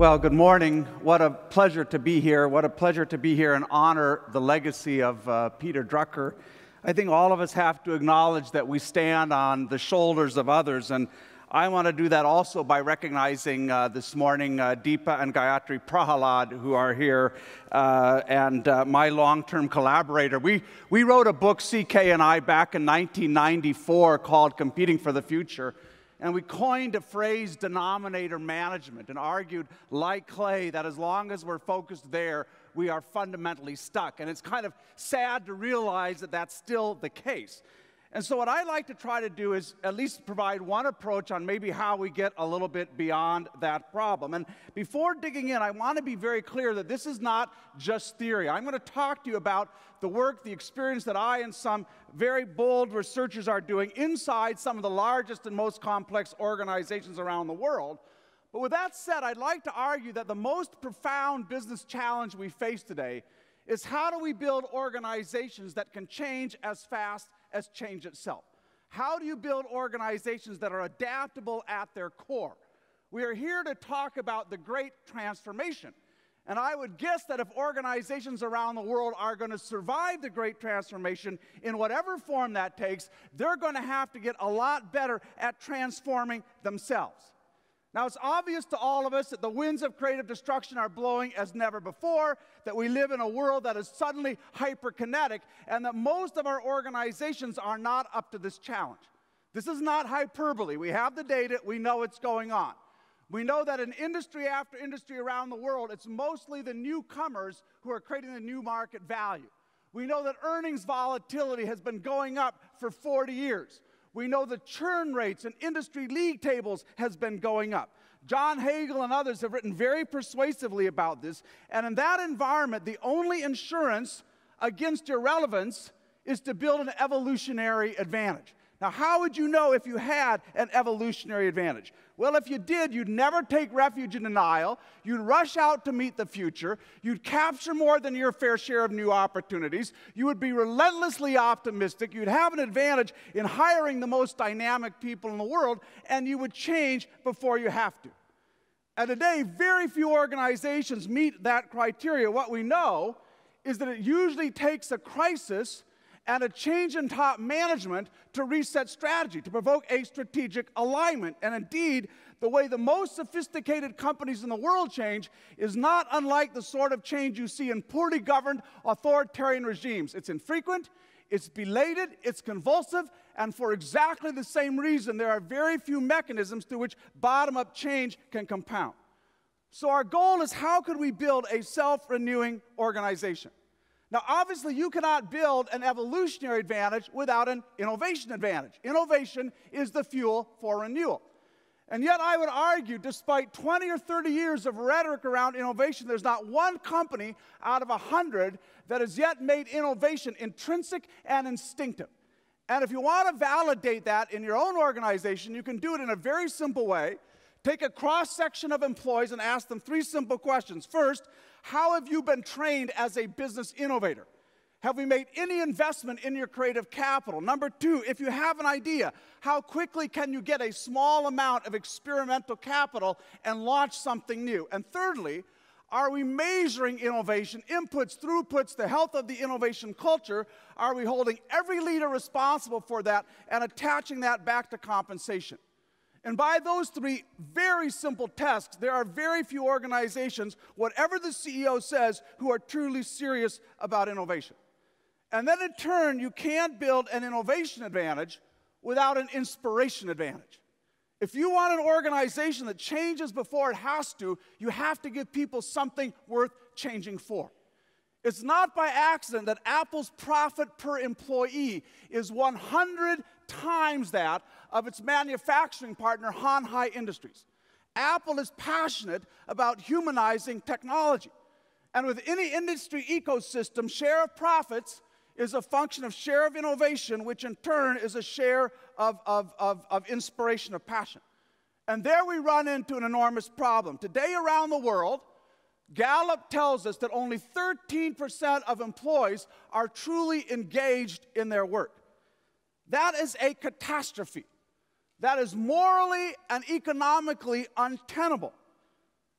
Well, good morning. What a pleasure to be here. What a pleasure to be here and honor the legacy of Peter Drucker. I think all of us have to acknowledge that we stand on the shoulders of others, and I want to do that also by recognizing this morning Deepa and Gayatri Prahalad, who are here, and my long-term collaborator. We wrote a book, CK and I, back in 1994 called Competing for the Future. And we coined a phrase, denominator management, and argued, like clay, that as long as we're focused there, we are fundamentally stuck. And it's kind of sad to realize that that's still the case. And so what I like to try to do is at least provide one approach on maybe how we get a little bit beyond that problem. And before digging in, I want to be very clear that this is not just theory. I'm going to talk to you about the work, the experience that I and some very bold researchers are doing inside some of the largest and most complex organizations around the world. But with that said, I'd like to argue that the most profound business challenge we face today is how do we build organizations that can change as fast as change itself? How do you build organizations that are adaptable at their core? We are here to talk about the great transformation. And I would guess that if organizations around the world are going to survive the great transformation in whatever form that takes, they're going to have to get a lot better at transforming themselves. Now, it's obvious to all of us that the winds of creative destruction are blowing as never before, that we live in a world that is suddenly hyperkinetic, and that most of our organizations are not up to this challenge. This is not hyperbole. We have the data. We know what's going on. We know that in industry after industry around the world, it's mostly the newcomers who are creating the new market value. We know that earnings volatility has been going up for 40 years. We know the churn rates and industry league tables has been going up. John Hagel and others have written very persuasively about this. And in that environment, the only insurance against irrelevance is to build an evolutionary advantage. Now, how would you know if you had an evolutionary advantage? Well, if you did, you'd never take refuge in denial. You'd rush out to meet the future. You'd capture more than your fair share of new opportunities. You would be relentlessly optimistic. You'd have an advantage in hiring the most dynamic people in the world, and you would change before you have to. And today, very few organizations meet that criteria. What we know is that it usually takes a crisis and a change in top management to reset strategy, to provoke a strategic alignment. And indeed, the way the most sophisticated companies in the world change is not unlike the sort of change you see in poorly governed authoritarian regimes. It's infrequent, it's belated, it's convulsive, and for exactly the same reason, there are very few mechanisms through which bottom-up change can compound. So our goal is, how could we build a self-renewing organization? Now, obviously, you cannot build an evolutionary advantage without an innovation advantage. Innovation is the fuel for renewal. And yet, I would argue, despite 20 or 30 years of rhetoric around innovation, there's not one company out of 100 that has yet made innovation intrinsic and instinctive. And if you want to validate that in your own organization, you can do it in a very simple way. Take a cross-section of employees and ask them 3 simple questions. First, how have you been trained as a business innovator? Have we made any investment in your creative capital? Number 2, if you have an idea, how quickly can you get a small amount of experimental capital and launch something new? And thirdly, are we measuring innovation, inputs, throughputs, the health of the innovation culture? Are we holding every leader responsible for that and attaching that back to compensation? And by those 3 very simple tests, there are very few organizations, whatever the CEO says, who are truly serious about innovation. And then in turn, you can't build an innovation advantage without an inspiration advantage. If you want an organization that changes before it has to, you have to give people something worth changing for. It's not by accident that Apple's profit per employee is 100 times that of its manufacturing partner, Han Hai Industries. Apple is passionate about humanizing technology. And with any industry ecosystem, share of profits is a function of share of innovation, which in turn is a share of inspiration, of passion. And there we run into an enormous problem. Today around the world, Gallup tells us that only 13% of employees are truly engaged in their work. That is a catastrophe. That is morally and economically untenable.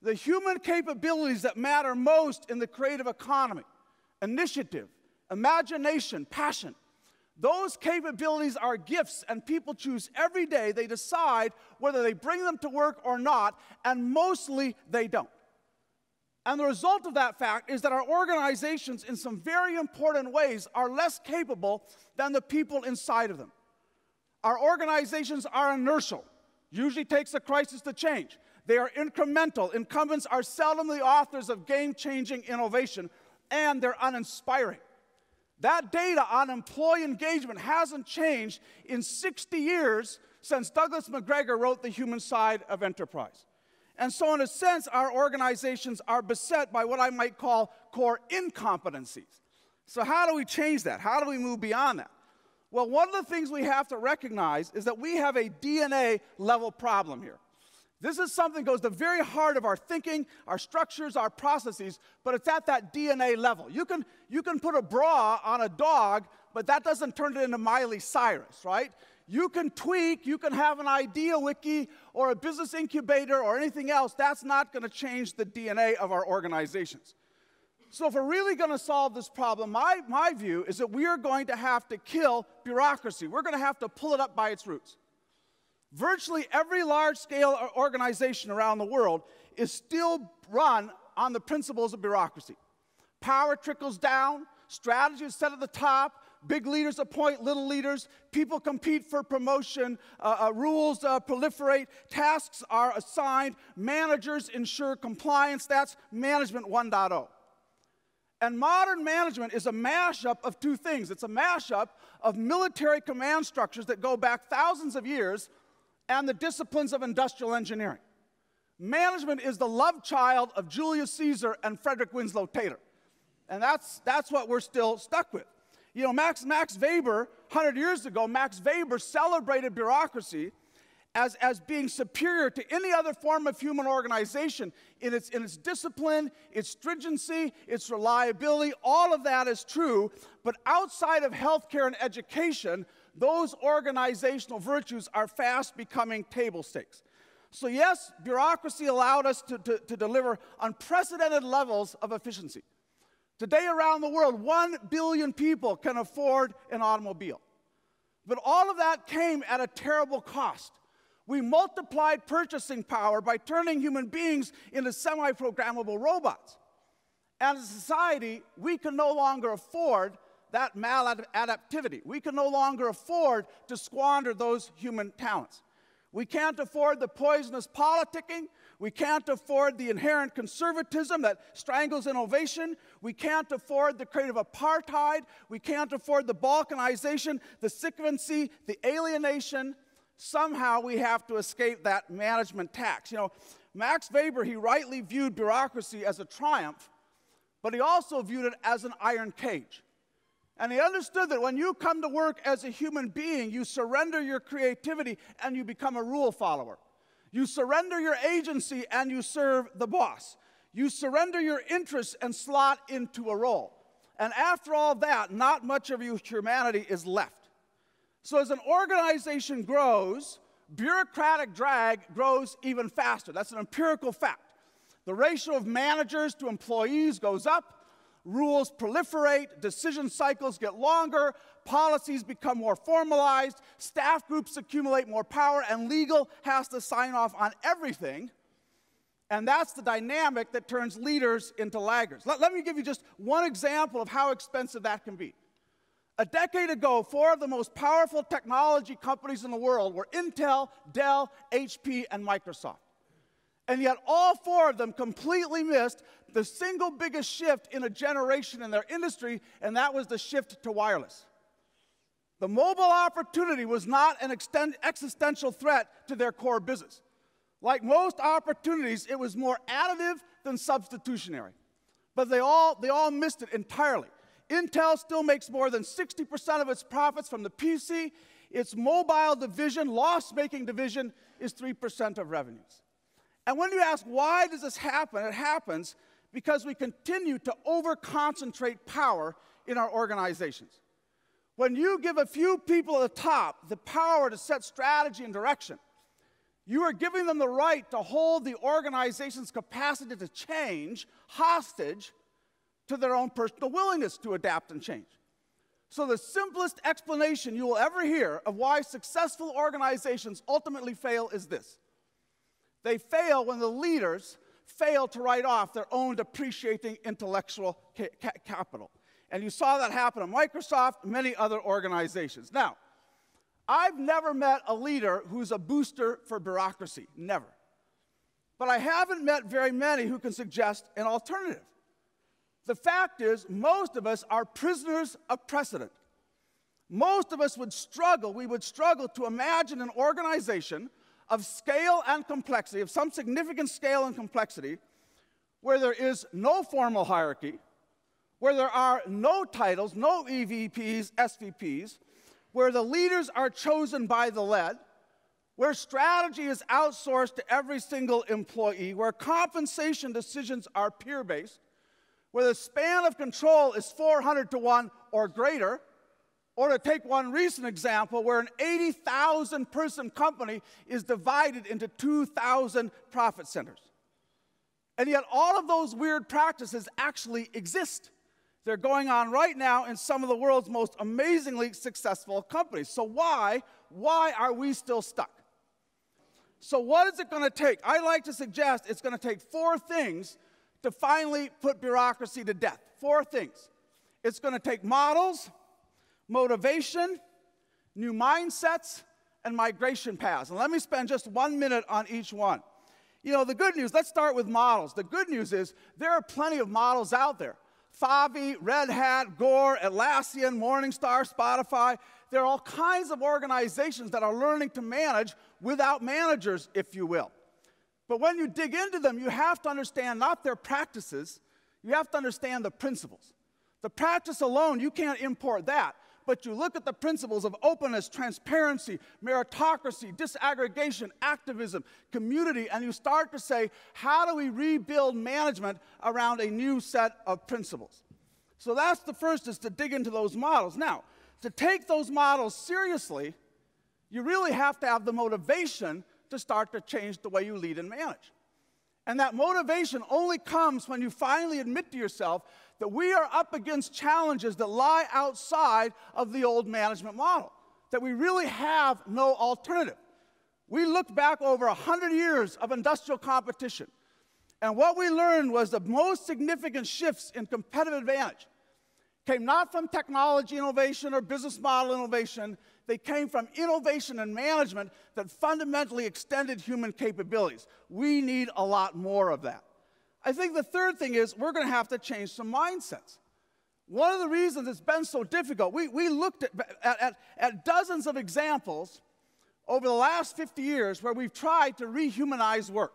The human capabilities that matter most in the creative economy, initiative, imagination, passion, those capabilities are gifts, and people choose every day. They decide whether they bring them to work or not, and mostly they don't. And the result of that fact is that our organizations, in some very important ways, are less capable than the people inside of them. Our organizations are inertial. Usually takes a crisis to change. They are incremental. Incumbents are seldom the authors of game-changing innovation, and they're uninspiring. That data on employee engagement hasn't changed in 60 years since Douglas McGregor wrote The Human Side of Enterprise. And so in a sense, our organizations are beset by what I might call core incompetencies. So how do we change that? How do we move beyond that? Well, one of the things we have to recognize is that we have a DNA-level problem here. This is something that goes to the very heart of our thinking, our structures, our processes, but it's at that DNA level. You can put a bra on a dog, but that doesn't turn it into Miley Cyrus, right? You can tweak, you can have an idea wiki or a business incubator or anything else. That's not going to change the DNA of our organizations. So if we're really going to solve this problem, my view is that we are going to have to kill bureaucracy. We're going to have to pull it up by its roots. Virtually every large-scale organization around the world is still run on the principles of bureaucracy. Power trickles down, strategy is set at the top, big leaders appoint little leaders, people compete for promotion, rules proliferate, tasks are assigned, managers ensure compliance. That's management 1.0. And modern management is a mashup of two things. It's a mashup of military command structures that go back thousands of years and the disciplines of industrial engineering. Management is the love child of Julius Caesar and Frederick Winslow Taylor. And that's what we're still stuck with. You know, Max Weber, 100 years ago, Max Weber celebrated bureaucracy as being superior to any other form of human organization in its discipline, its stringency, its reliability. All of that is true, but outside of healthcare and education, those organizational virtues are fast becoming table stakes. So yes, bureaucracy allowed us to deliver unprecedented levels of efficiency. Today around the world, 1 billion people can afford an automobile. But all of that came at a terrible cost. We multiplied purchasing power by turning human beings into semi-programmable robots. And as a society, we can no longer afford that maladaptivity. We can no longer afford to squander those human talents. We can't afford the poisonous politicking. We can't afford the inherent conservatism that strangles innovation. We can't afford the creative apartheid. We can't afford the balkanization, the sycophancy, the alienation. Somehow we have to escape that management tax. You know, Max Weber, he rightly viewed bureaucracy as a triumph, but he also viewed it as an iron cage. And he understood that when you come to work as a human being, you surrender your creativity and you become a rule follower. You surrender your agency and you serve the boss. You surrender your interests and slot into a role. And after all that, not much of your humanity is left. So as an organization grows, bureaucratic drag grows even faster. That's an empirical fact. The ratio of managers to employees goes up. Rules proliferate, decision cycles get longer, policies become more formalized, staff groups accumulate more power, and legal has to sign off on everything. And that's the dynamic that turns leaders into laggards. Let me give you just one example of how expensive that can be. A decade ago, 4 of the most powerful technology companies in the world were Intel, Dell, HP, and Microsoft. And yet all 4 of them completely missed the single biggest shift in a generation in their industry, and that was the shift to wireless. The mobile opportunity was not an existential threat to their core business. Like most opportunities, it was more additive than substitutionary. But they all missed it entirely. Intel still makes more than 60% of its profits from the PC. Its mobile division, loss-making division, is 3% of revenues. And when you ask, why does this happen? It happens because we continue to over-concentrate power in our organizations. When you give a few people at the top the power to set strategy and direction, You are giving them the right to hold the organization's capacity to change hostage to their own personal willingness to adapt and change. So the simplest explanation you will ever hear of why successful organizations ultimately fail is this. They fail when the leaders fail to write off their own depreciating intellectual capital. And you saw that happen at Microsoft, many other organizations. Now, I've never met a leader who's a booster for bureaucracy, never. But I haven't met very many who can suggest an alternative. The fact is, most of us are prisoners of precedent. Most of us would struggle to imagine an organization of scale and complexity, of some significant scale and complexity, where there is no formal hierarchy, where there are no titles, no EVPs, SVPs, where the leaders are chosen by the led, where strategy is outsourced to every single employee, where compensation decisions are peer-based, where the span of control is 400 to 1 or greater, or to take one recent example, where an 80,000-person company is divided into 2,000 profit centers. And yet all of those weird practices actually exist. They're going on right now in some of the world's most amazingly successful companies. So why are we still stuck? So what is it going to take? I like to suggest it's going to take 4 things to finally put bureaucracy to death. 4 things. It's going to take models, motivation, new mindsets, and migration paths. And let me spend just 1 minute on each one. You know, the good news, let's start with models. The good news is there are plenty of models out there. Favi, Red Hat, Gore, Atlassian, Morningstar, Spotify. There are all kinds of organizations that are learning to manage without managers, if you will. But when you dig into them, you have to understand not their practices, you have to understand the principles. The practice alone, you can't import that. But you look at the principles of openness, transparency, meritocracy, disaggregation, activism, community, and you start to say, how do we rebuild management around a new set of principles? So that's the first, is to dig into those models. Now, to take those models seriously, you really have to have the motivation to start to change the way you lead and manage. And that motivation only comes when you finally admit to yourself that we are up against challenges that lie outside of the old management model, that we really have no alternative. We looked back over 100 years of industrial competition, and what we learned was the most significant shifts in competitive advantage came not from technology innovation or business model innovation. They came from innovation and management that fundamentally extended human capabilities. We need a lot more of that. I think the third thing is we're going to have to change some mindsets. One of the reasons it's been so difficult, we looked at dozens of examples over the last 50 years where we've tried to rehumanize work.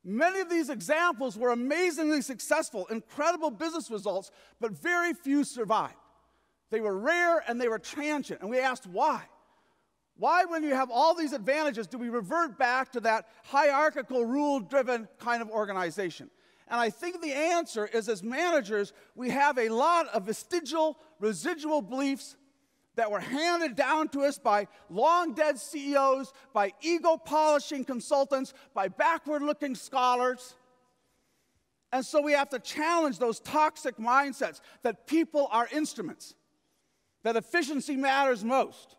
Many of these examples were amazingly successful, incredible business results, but very few survived. They were rare and they were transient, and we asked why. Why, when you have all these advantages, do we revert back to that hierarchical, rule-driven kind of organization? And I think the answer is, as managers, we have a lot of vestigial, residual beliefs that were handed down to us by long-dead CEOs, by ego-polishing consultants, by backward-looking scholars. And so we have to challenge those toxic mindsets that people are instruments, that efficiency matters most,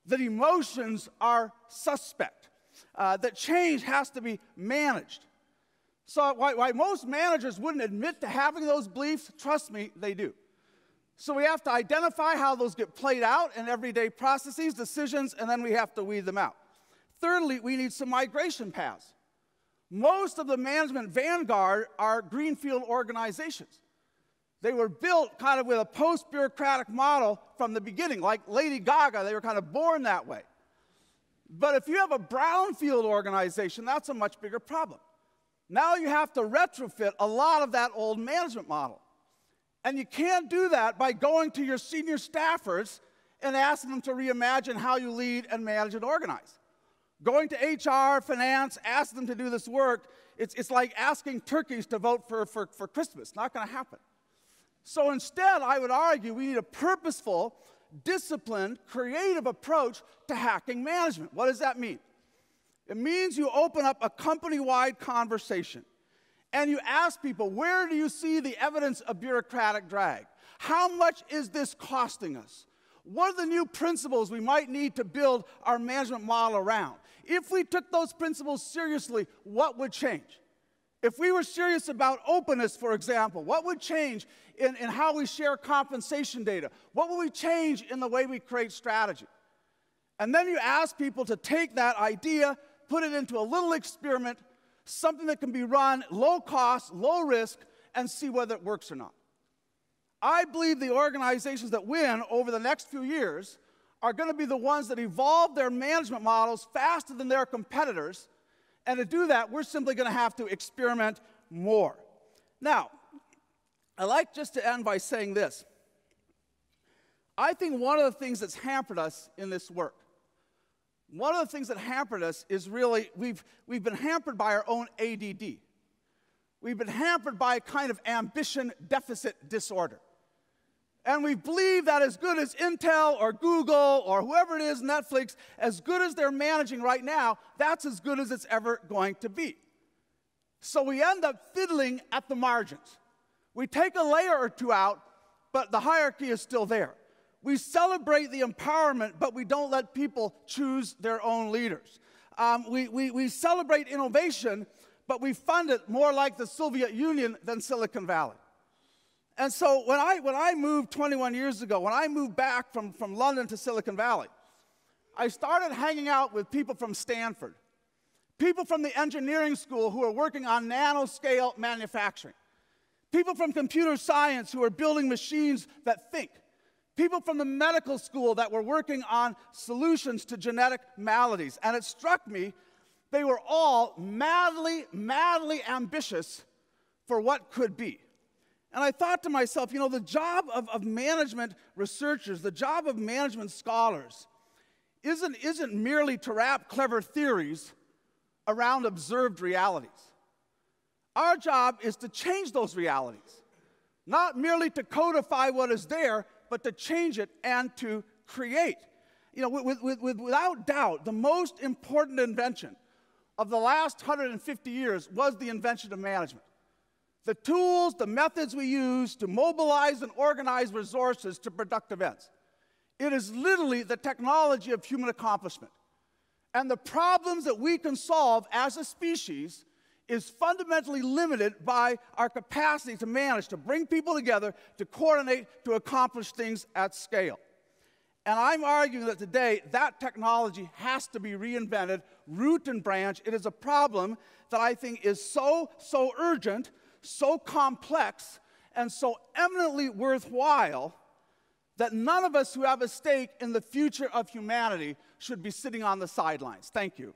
that emotions are suspect, that change has to be managed. So why most managers wouldn't admit to having those beliefs, trust me, they do. So we have to identify how those get played out in everyday processes, decisions, and then we have to weed them out. Thirdly, we need some migration paths. Most of the management vanguard are greenfield organizations. They were built kind of with a post-bureaucratic model from the beginning. Like Lady Gaga, they were kind of born that way. But if you have a brownfield organization, that's a much bigger problem. Now you have to retrofit a lot of that old management model. And you can't do that by going to your senior staffers and asking them to reimagine how you lead and manage and organize. Going to HR, finance, ask them to do this work, it's like asking turkeys to vote for Christmas. Not going to happen. So instead, I would argue we need a It means you open up a company-wide conversation and you ask people, where do you see the evidence of bureaucratic drag? How much is this costing us? What are the new principles we might need to build our management model around? If we took those principles seriously, what would change? If we were serious about openness, for example, what would change in how we share compensation data? What would we change in the way we create strategy? And then you ask people to take that idea, put it into a little experiment, something that can be run low cost, low risk, and see whether it works or not. I believe the organizations that win over the next few years are going to be the ones that evolve their management models faster than their competitors. And to do that, we're simply going to have to experiment more. Now, I like just to end by saying this. I think one of the things that's hampered us in this work, one of the things that hampered us is really, we've been hampered by our own ADD. We've been hampered by a kind of ambition deficit disorder. And we believe that as good as Intel or Google or whoever it is, Netflix, as good as they're managing right now, that's as good as it's ever going to be. So we end up fiddling at the margins. We take a layer or two out, but the hierarchy is still there. We celebrate the empowerment, but we don't let people choose their own leaders. We celebrate innovation, but we fund it more like the Soviet Union than Silicon Valley. And so when I moved 21 years ago, when I moved back from London to Silicon Valley, I started hanging out with people from Stanford, people from the engineering school who are working on nanoscale manufacturing, people from computer science who are building machines that think, people from the medical school that were working on solutions to genetic maladies. And it struck me, they were all madly, madly ambitious for what could be. And I thought to myself, you know, the job of management researchers, the job of management scholars, isn't merely to wrap clever theories around observed realities. Our job is to change those realities, not merely to codify what is there, but to change it and to create. You know, without doubt, the most important invention of the last 150 years was the invention of management. The tools, the methods we use to mobilize and organize resources to productive ends. It is literally the technology of human accomplishment. And the problems that we can solve as a species is fundamentally limited by our capacity to manage, to bring people together, to coordinate, to accomplish things at scale. And I'm arguing that today, that technology has to be reinvented, root and branch. It is a problem that I think is so urgent, so complex, and so eminently worthwhile that none of us who have a stake in the future of humanity should be sitting on the sidelines. Thank you.